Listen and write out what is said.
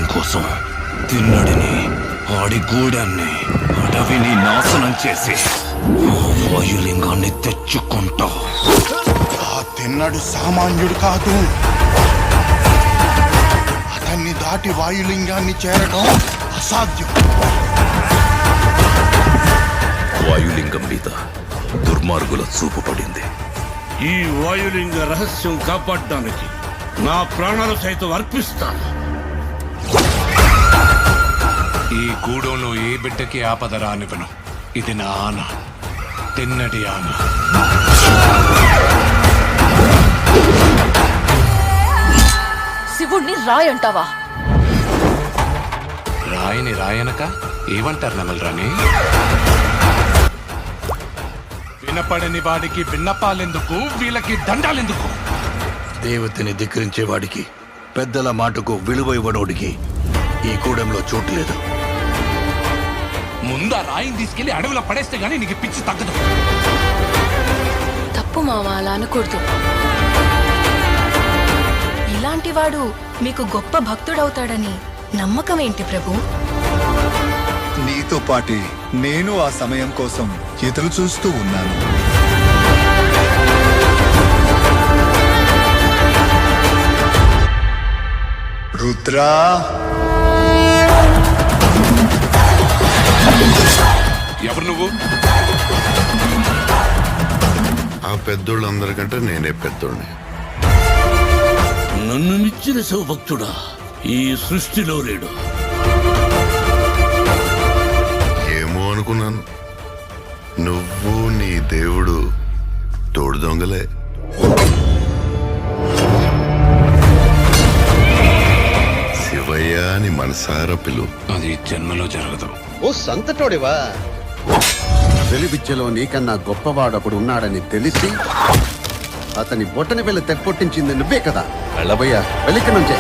పొందడం కోసం తిన్నడిని, ఆడి గూడాన్ని, అడవిని నాశనం చేసి వాయులింగాన్ని తెచ్చుకుంటా. ఆ తిన్నడు సామాన్యుడు కాదు. అతన్ని దాటి వాయులింగాన్ని చేరడం అసాధ్యం. వాయులింగం మీద దుర్మార్గుల చూపు పడింది. ఈ వాయులింగ రహస్యం కాపాడడానికి నా ప్రాణాలు సైతం అర్పిస్తాను. ఈ గూడెంలో ఏ బిడ్డకి ఆపద రానివ్వను. ఇది నా ఆన, తిన్నడి ఆన. శివుణ్ణి రాయంటావా? రాయిని రాయనక ఏమంటారు నమలరాని? వినపడని వాడికి విన్నపాలెందుకు, వీళ్ళకి దండాలెందుకు? దేవతని ధిక్కరించే వాడికి, పెద్దల మాటకు విలువ ఇవ్వనోడికి ఈ కూడంలో చోటు లేదు. ముందా రాయిని తీసుకెళ్లి అడవిలో పడేస్తే గానీ నీకు పిచ్చి తగ్గదు. తప్పు మామ, అలా అనకూడదు. ఇలాంటి వాడు మీకు గొప్ప భక్తుడవుతాడని నమ్మకం ఏంటి ప్రభు? నీతో పాటి నేను ఆ సమయం కోసం ఎదురు చూస్తూ ఉన్నాను. రుద్రా, ఎవరు నువ్వు? ఆ పెద్దోళ్ళందరికంటే నేనే పెద్దోడిని. నన్ను మించిన శివభక్తుడా ఈ సృష్టిలో లేడు. ఏమో అనుకున్నాను. నువ్వు నీ దేవుడు తోడు దొంగలే. శివయ్య అని మనసారా పిలు. అది జన్మలో జరగదు. ఓ సంతటోడివా? వెలివిద్యలో నీకన్నా గొప్పవాడొకడు ఉన్నాడని తెలిసి అతని బొట్టని వెళ్ళి తెప్పొట్టించింది నువ్వే కదా. వెళ్ళబోయా, వెళ్ళిక నుంచే.